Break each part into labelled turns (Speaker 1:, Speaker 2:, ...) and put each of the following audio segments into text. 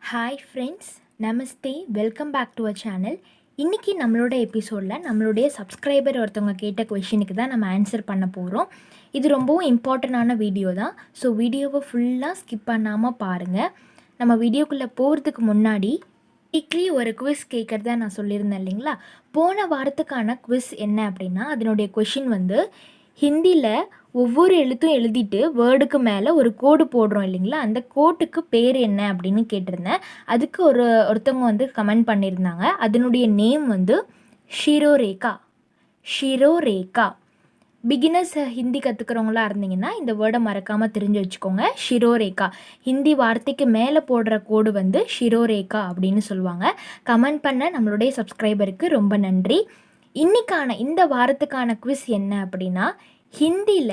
Speaker 1: Hi friends, namaste, welcome back to our channel. இன்றைக்கி நம்மளோட எபிசோடில் நம்மளுடைய சப்ஸ்கிரைபர் ஒருத்தவங்க கேட்ட கொஷினுக்கு தான் நம்ம ஆன்சர் பண்ண போகிறோம். இது ரொம்பவும் இம்பார்ட்டண்டான வீடியோ தான். ஸோ வீடியோவை ஃபுல்லாக ஸ்கிப் பண்ணாமல் பாருங்கள். நம்ம வீடியோக்குள்ளே போகிறதுக்கு முன்னாடி வீக்லி ஒரு குவிஸ் கேட்குறதா நான் சொல்லியிருந்தேன் இல்லைங்களா? போன வாரத்துக்கான குவிஸ் என்ன அப்படின்னா, அதனுடைய கொஷின் வந்து ஹிந்தியில் ஒவ்வொரு எழுத்தும் எழுதிட்டு வேர்டுக்கு மேலே ஒரு கோடு போடுறோம் இல்லைங்களா? அந்த கோட்டுக்கு பேர் என்ன அப்படின்னு கேட்டிருந்தேன். அதுக்கு ஒருத்தவங்க வந்து கமெண்ட் பண்ணியிருந்தாங்க. அதனுடைய நேம் வந்து ஷிரோரேகா. ஷிரோரேகா. பிகினர்ஸ் ஹிந்தி கற்றுக்கிறவங்களா இருந்தீங்கன்னா இந்த வேர்டை மறக்காமல் தெரிஞ்சு வச்சுக்கோங்க. ஷிரோரேகா. ஹிந்தி வார்த்தைக்கு மேலே போடுற கோடு வந்து ஷிரோரேகா அப்படின்னு சொல்லுவாங்க. கமெண்ட் பண்ண நம்மளுடைய சப்ஸ்கிரைபருக்கு ரொம்ப நன்றி. இந்த வாரத்துக்கான குவிஸ் என்ன அப்படின்னா, ஹிந்தியில்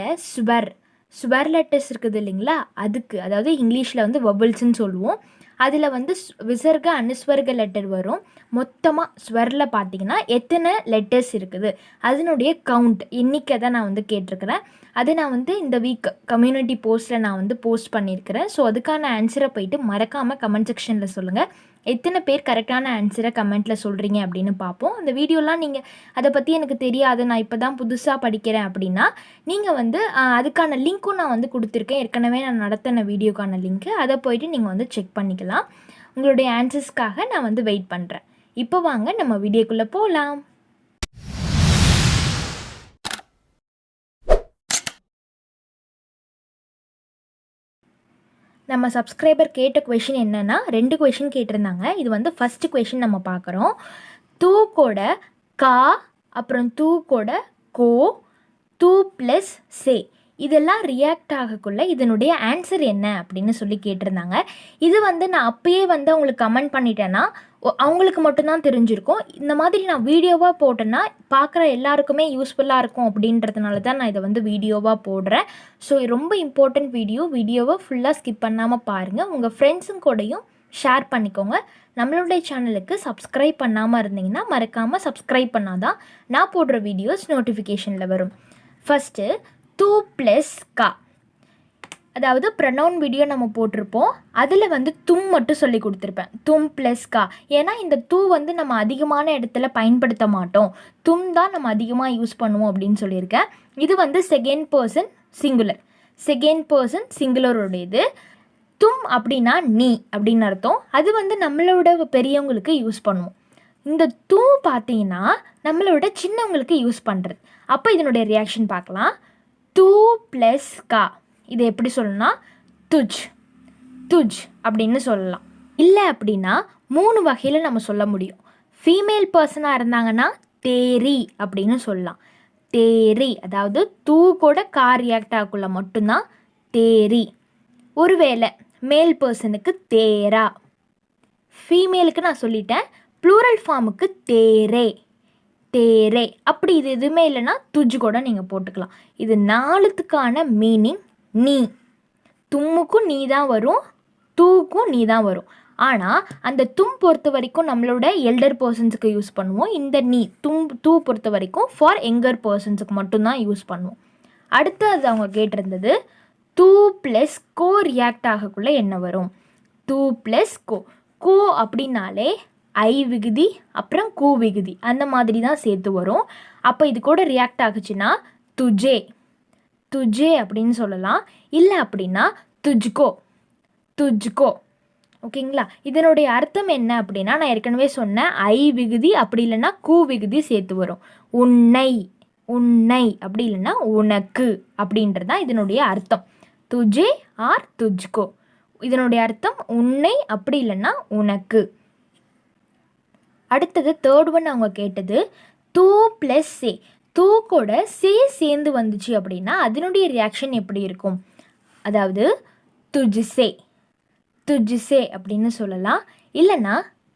Speaker 1: ஸ்வர் லெட்டர்ஸ் இருக்குது இல்லைங்களா? அதுக்கு, அதாவது இங்கிலீஷில் வந்து வபிள்ஸ்ன்னு சொல்லுவோம். அதில் வந்து விசர்க அனுஸ்வர்க லெட்டர் வரும். மொத்தமாக ஸ்வரில் பார்த்தீங்கன்னா எத்தனை லெட்டர்ஸ் இருக்குது, அதனுடைய கவுண்ட் எண்ணிக்கை தான் நான் வந்து கேட்டிருக்கிறேன். அதை நான் வந்து இந்த வீக் கம்யூனிட்டி போஸ்ட்டில் நான் வந்து போஸ்ட் பண்ணியிருக்கிறேன். ஸோ அதுக்கான ஆன்சரை போயிட்டு மறக்காமல் கமெண்ட் செக்ஷனில் சொல்லுங்கள். எத்தனை பேர் கரெக்டான ஆன்சரை கமெண்ட்டில் சொல்கிறீங்க அப்படின்னு பார்ப்போம். அந்த வீடியோலாம் நீங்கள் அதை பற்றி எனக்கு தெரியாது, நான் இப்போ தான் புதுசாக படிக்கிறேன் அப்படின்னா நீங்கள் வந்து அதுக்கான லிங்க்கும் நான் வந்து கொடுத்துருக்கேன். ஏற்கனவே நான் நடத்தின வீடியோக்கான லிங்க்கு, அதை போயிட்டு நீங்கள் வந்து செக் பண்ணிக்கலாம். உங்களுடைய ஆன்சர்ஸ்க்காக நான் வந்து வெயிட் பண்ணுறேன். இப்போ வாங்க நம்ம வீடியோக்குள்ளே போகலாம். நம்ம சப்ஸ்கிரைபர் கேட்ட கொஷின் என்னென்னா, 2 கொஷின் கேட்டிருந்தாங்க. இது வந்து ஃபஸ்ட்டு கொஷின் நம்ம பார்க்குறோம். தூக்கோட கா, அப்புறம் தூக்கோட கோ, தூ ப்ளஸ் சே, இதெல்லாம் ரியாக்ட் ஆகக்குள்ள இதனுடைய ஆன்சர் என்ன அப்படின்னு சொல்லி கேட்டிருந்தாங்க. இது வந்து நான் அப்பயே வந்து அவங்களுக்கு கமெண்ட் பண்ணிட்டேன்னா அவங்களுக்கு மட்டும்தான் தெரிஞ்சிருக்கும். இந்த மாதிரி நான் வீடியோவாக போட்டேன்னா பார்க்குற எல்லாருக்குமே யூஸ்ஃபுல்லாக இருக்கும் அப்படின்றதுனால தான் நான் இதை வந்து வீடியோவாக போடுறேன். ஸோ ரொம்ப இம்பார்ட்டண்ட் வீடியோவை ஃபுல்லாக ஸ்கிப் பண்ணாமல் பாருங்கள். உங்கள் ஃப்ரெண்ட்ஸுங்க கூடயும் ஷேர் பண்ணிக்கோங்க. நம்மளுடைய சேனலுக்கு சப்ஸ்கிரைப் பண்ணாமல் இருந்தீங்கன்னா மறக்காமல் சப்ஸ்கிரைப் பண்ணாதான் நான் போடுற வீடியோஸ் நோட்டிஃபிகேஷனில் வரும். ஃபஸ்ட்டு தூ ப்ளஸ் கா, அதாவது ப்ரொனவுன் வீடியோ நம்ம போட்டிருப்போம். அதில் வந்து தும் மட்டும் சொல்லி கொடுத்துருப்பேன், தும் ப்ளஸ் கா. ஏன்னா இந்த தூ வந்து நம்ம அதிகமான இடத்துல பயன்படுத்த மாட்டோம், தும் தான் நம்ம அதிகமாக யூஸ் பண்ணுவோம் அப்படின்னு சொல்லியிருக்கேன். இது வந்து செகண்ட் பர்சன் சிங்குலருடையது. தும் அப்படின்னா நீ அப்படின்னு அர்த்தம். அது வந்து நம்மளோட பெரியவங்களுக்கு யூஸ் பண்ணுவோம். இந்த தூ பார்த்தீங்கன்னா நம்மளோட சின்னவங்களுக்கு யூஸ் பண்ணுறது. அப்போ இதனுடைய ரியாக்ஷன் பார்க்கலாம். தூ ப்ளஸ் கா, இது எப்படி சொல்லணும்னா துஜ் அப்படின்னு சொல்லலாம். இல்லை அப்படின்னா 3 வகையில் நம்ம சொல்ல முடியும். ஃபீமேல் பர்சனாக இருந்தாங்கன்னா தேரி அப்படின்னு சொல்லலாம். தேரி, அதாவது தூ கூட கா ரியாக்ட் ஆகக்குள்ள மட்டும்தான் தேரி. ஒருவேளை மேல் பர்சனுக்கு தேரா, ஃபீமேலுக்கு நான் சொல்லிட்டேன். ப்ளூரல் ஃபார்முக்கு தேரே. அப்படி இது எதுவுமே இல்லைன்னா துஜ் கூட நீங்கள் போட்டுக்கலாம். இது 4த்துக்கான மீனிங் நீ. தும்முக்கும் நீ தான் வரும், தூக்கும் நீ தான் வரும். ஆனால் அந்த தும் பொறுத்த வரைக்கும் நம்மளோட எல்டர் பர்சன்ஸுக்கு யூஸ் பண்ணுவோம். இந்த நீ தூ பொறுத்த வரைக்கும் ஃபார் யங்கர் பர்சன்ஸுக்கு மட்டும்தான் யூஸ் பண்ணுவோம். அடுத்தது அவங்க கேட்டிருந்தது தூ ப்ளஸ் கோ ரியாக்ட் ஆகக்குள்ளே என்ன வரும். தூ ப்ளஸ் கோ அப்படின்னாலே ஐ விகுதி அப்புறம் கூ விகுதி அந்த மாதிரி தான் சேர்த்து வரும். அப்போ இது கூட ரியாக்ட் ஆகுச்சுன்னா துஜே அப்படின்னு சொல்லலாம். இல்லை அப்படின்னா துஜ்கோ. ஓகேங்களா? இதனுடைய அர்த்தம் என்ன அப்படின்னா, நான் ஏற்கனவே சொன்னேன், ஐ விகுதி அப்படி இல்லைன்னா கூ விகுதி சேர்த்து வரும். உன்னை அப்படி இல்லைன்னா உனக்கு அப்படின்றதான் இதனுடைய அர்த்தம். துஜே ஆர் துஜ்கோ, இதனுடைய அர்த்தம் உன்னை அப்படி இல்லைன்னா உனக்கு. அடுத்தது தேர்ட் ஒன் அவங்க கேட்டது தூ ப்ளஸ் சே. தூ கூட சே சேர்ந்து வந்துச்சு அப்படின்னா அதனுடைய ரியாக்ஷன் எப்படி இருக்கும். அதாவது துஜ்சே அப்படின்னு சொல்லலாம். இல்லைன்னா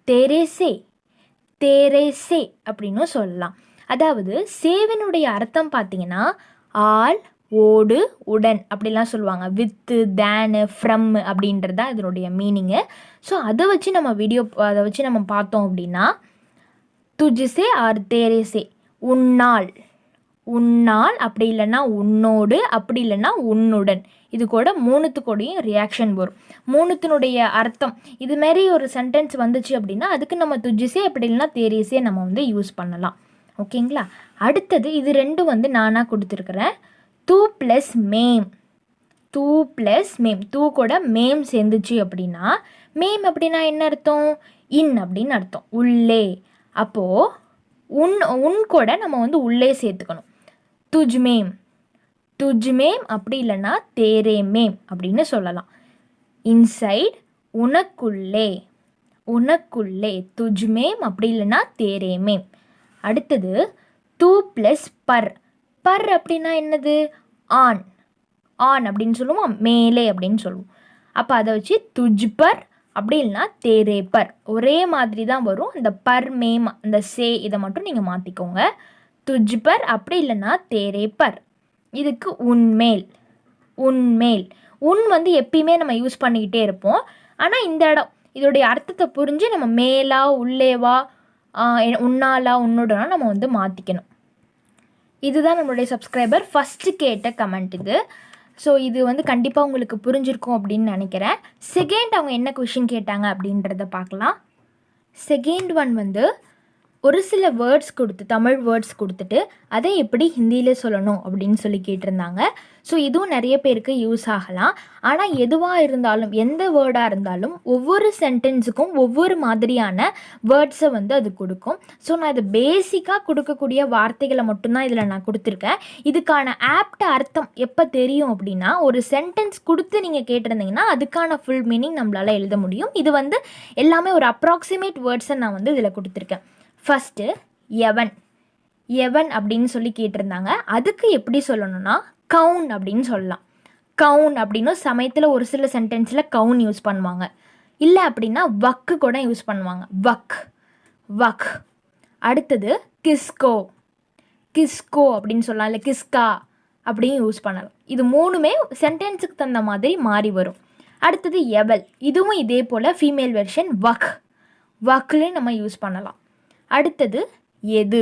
Speaker 1: தேரேசே அப்படின்னு சொல்லலாம். அதாவது சேவனுடைய அர்த்தம் பார்த்தீங்கன்னா ஆல், ஓடு, உடன் அப்படிலாம் சொல்லுவாங்க. வித்து, தேனு, ஃப்ரம் அப்படின்றது தான் இதனுடைய மீனிங்கு. ஸோ அதை வச்சு நம்ம பார்த்தோம் அப்படின்னா துஜ்சே ஆர் தேரேசே, உன்னால், அப்படி இல்லைன்னா உன்னோடு, அப்படி இல்லைன்னா உன்னுடன். இது கூட மூணுத்துக்கூடையும் ரியாக்ஷன் வரும். மூணுத்தினுடைய அர்த்தம் இதுமாரி ஒரு சென்டென்ஸ் வந்துச்சு அப்படின்னா அதுக்கு நம்ம துஜ்ஜிசே அப்படி இல்லைன்னா தேரேசே நம்ம வந்து யூஸ் பண்ணலாம். ஓகேங்களா? அடுத்தது இது ரெண்டும் வந்து நானாக கொடுத்துருக்குறேன். தூ ப்ளஸ் மேம். தூ ப்ளஸ் மேம். தூ கூட மேம் சேர்ந்துச்சு அப்படின்னா மேம் அப்படின்னா என்ன அர்த்தம்? இன் அப்படின்னு அர்த்தம், உள்ளே. அப்போது உன் கூட நம்ம வந்து உள்ளே சேர்த்துக்கணும். துஜ் மேம். துஜ் மேம் அப்படி இல்லைன்னா தேரே மேம் அப்படின்னு சொல்லலாம். இன்சைட், உனக்குள்ளே. உனக்குள்ளே துஜ் மேம் அப்படி இல்லைன்னா தேரே மேம். அடுத்தது தூ ப்ளஸ் பர். பர் அப்படின்னா என்னது? ஆன். ஆன் அப்படின்னு சொல்லுவோம், மேலே அப்படின்னு சொல்லுவோம். அப்போ அதை வச்சு துஜ் பர் அப்படி இல்லைன்னா தேரே பர் ஒரே மாதிரி தான் வரும். இந்த பர் மேம் அந்த சே இதை மட்டும் நீங்கள் மாற்றிக்கோங்க. துஜ் பர் அப்படி இல்லைன்னா தேரே பர். இதுக்கு உன்மேல். உன்மேல். உன் வந்து எப்பயுமே நம்ம யூஸ் பண்ணிக்கிட்டே இருப்போம். ஆனால் இந்த இடம் இதோடைய அர்த்தத்தை புரிஞ்சு நம்ம மேலா உள்ளேவா உன்னாலா உன்னோடனா நம்ம வந்து மாற்றிக்கணும். இதுதான் நம்மளுடைய சப்ஸ்கிரைபர் ஃபஸ்ட்டு கேட்ட கமெண்ட் இது. ஸோ இது வந்து கண்டிப்பாக உங்களுக்கு புரிஞ்சிருக்கும் அப்படின்னு நினைக்கிறேன். செகண்ட் அவங்க என்ன கொஷின் கேட்டாங்க அப்படின்றத பார்க்கலாம். செகண்ட் ஒன் வந்து ஒரு சில வேர்ட்ஸ் கொடுத்து தமிழ் வேர்ட்ஸ் கொடுத்துட்டு அதை எப்படி ஹிந்தியில் சொல்லணும் அப்படின்னு சொல்லி கேட்டிருந்தாங்க. ஸோ இதுவும் நிறைய பேருக்கு யூஸ் ஆகலாம். ஆனால் எதுவாக இருந்தாலும் எந்த வேர்டாக இருந்தாலும் ஒவ்வொரு சென்டென்ஸுக்கும் ஒவ்வொரு மாதிரியான வேர்ட்ஸை வந்து அது கொடுக்கும். ஸோ நான் இது பேசிக்காக கொடுக்கக்கூடிய வார்த்தைகளை மட்டும்தான் இதில் நான் கொடுத்துருக்கேன். இதுக்கான ஆப்ட் அர்த்தம் எப்போ தெரியும் அப்படின்னா ஒரு சென்டென்ஸ் கொடுத்து நீங்கள் கேட்டிருந்தீங்கன்னா அதுக்கான ஃபுல் மீனிங் நம்மளால் எழுத முடியும். இது வந்து எல்லாமே ஒரு அப்ராக்சிமேட் வேர்ட்ஸை நான் வந்து இதில் கொடுத்துருக்கேன். ஃபஸ்ட்டு எவன். எவன் அப்படின்னு சொல்லி கேட்டிருந்தாங்க. அதுக்கு எப்படி சொல்லணும்னா கவுன் அப்படின்னு சொல்லலாம். கவுன் அப்படின்னு சமயத்தில் ஒரு சில சென்டென்ஸில் கவுன் யூஸ் பண்ணுவாங்க. இல்லை அப்படின்னா வக்கு கூட யூஸ் பண்ணுவாங்க. வக். வக். அடுத்தது கிஸ்கோ. கிஸ்கோ அப்படின்னு சொல்லலாம். இல்லை கிஸ்கா அப்படின்னு யூஸ் பண்ணலாம். இது மூணுமே சென்டென்ஸுக்கு தகுந்த மாதிரி மாறி வரும். அடுத்தது எவல். இதுவும் இதே போல் ஃபீமேல் வெர்ஷன் வக். வக்குலேயும் நம்ம யூஸ் பண்ணலாம். அடுத்தது எது.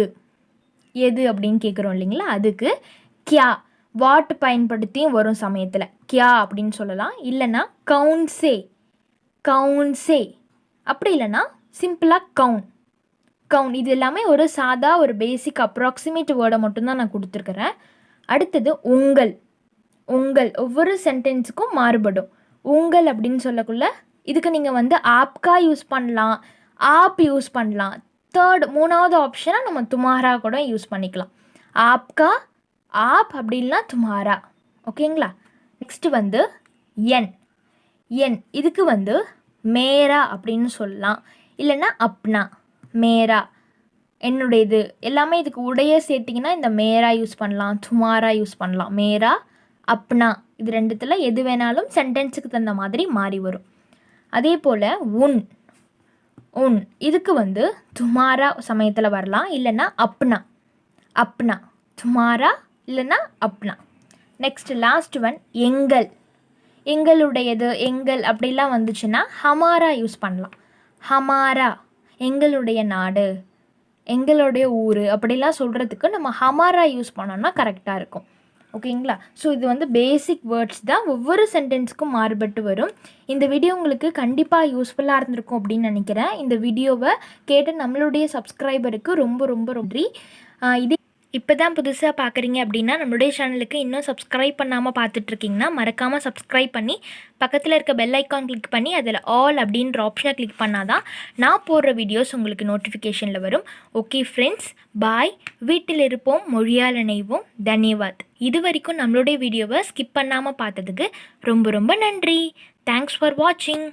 Speaker 1: எது அப்படின்னு கேட்குறோம் இல்லைங்களா, அதுக்கு கியா. வாட் பயன்படுத்தியும் வரும் சமயத்தில் கியா அப்படின்னு சொல்லலாம். இல்லைன்னா கவுன்சே. கவுன்சே. அப்படி இல்லைன்னா சிம்பிளாக கவுன். கவுன். இது எல்லாமே ஒரு சாதா ஒரு பேசிக் அப்ராக்சிமேட் வேர்டை மட்டும்தான் நான் கொடுத்துருக்குறேன். அடுத்தது உங்கள். உங்கள் ஒவ்வொரு சென்டென்ஸுக்கும் மாறுபடும். உங்கள் அப்படின்னு சொல்லக்குள்ள இதுக்கு நீங்கள் வந்து ஆப்கா யூஸ் பண்ணலாம், ஆப் யூஸ் பண்ணலாம். மூணாவது ஆப்ஷனாக நம்ம துமாரா கூட யூஸ் பண்ணிக்கலாம். ஆப்கா, ஆப் அப்படி இல்லைனா துமாரா. ஓகேங்களா? நெக்ஸ்ட்டு வந்து என். என். இதுக்கு வந்து மேரா அப்படின்னு சொல்லலாம். இல்லைன்னா அப்னா. மேரா என்னுடையது. எல்லாமே இதுக்கு உடைய சேர்த்திங்கன்னா இந்த மேரா யூஸ் பண்ணலாம், துமாரா யூஸ் பண்ணலாம். மேரா, அப்னா இது ரெண்டுத்தில் எது வேணாலும் சென்டென்ஸுக்கு தகுந்த மாதிரி மாறி வரும். அதே போல் உன். உன். இதுக்கு வந்து துமாரா சமயத்தில் வரலாம். இல்லைன்னா அப்னா. அப்னா. துமாரா இல்லைன்னா அப்னா. நெக்ஸ்ட் லாஸ்ட் ஒன் எங்கள். எங்களுடையது, எங்கள் அப்படிலாம் வந்துச்சுன்னா ஹமாரா யூஸ் பண்ணலாம். ஹமாரா எங்களுடைய நாடு, எங்களுடைய ஊர் அப்படிலாம் சொல்கிறதுக்கு நம்ம ஹமாரா யூஸ் பண்ணோன்னா கரெக்டாக இருக்கும். ஓகேங்களா? ஸோ இது வந்து பேசிக் வேர்ட்ஸ் தான், ஒவ்வொரு சென்டென்ஸுக்கும் மாறுபட்டு வரும். இந்த வீடியோ உங்களுக்கு கண்டிப்பாக யூஸ்ஃபுல்லாக இருந்திருக்கும் அப்படின்னு நினைக்கிறேன். இந்த வீடியோவை கேட்ட நம்மளுடைய சப்ஸ்கிரைபருக்கு ரொம்ப ரொம்ப நன்றி. இதே இப்போ தான் புதுசாக பார்க்குறீங்க அப்படின்னா நம்மளுடைய சேனலுக்கு இன்னும் சப்ஸ்கிரைப் பண்ணாமல் பார்த்துட்ருக்கீங்கன்னா மறக்காமல் சப்ஸ்கிரைப் பண்ணி பக்கத்தில் இருக்க பெல் ஐக்கான் கிளிக் பண்ணி அதில் ஆல் அப்படின்ற ஆப்ஷனை கிளிக் பண்ணால் தான் நான் போடுற வீடியோஸ் உங்களுக்கு நோட்டிஃபிகேஷனில் வரும். ஓகே ஃப்ரெண்ட்ஸ், பாய். வீட்டில் இருப்போம், மொழியால் இணைவோம். தன்யவாத். இது வரைக்கும் நம்மளுடைய வீடியோவை ஸ்கிப் பண்ணாமல் பார்த்ததுக்கு ரொம்ப ரொம்ப நன்றி. தேங்க்ஸ் ஃபார் வாட்சிங்.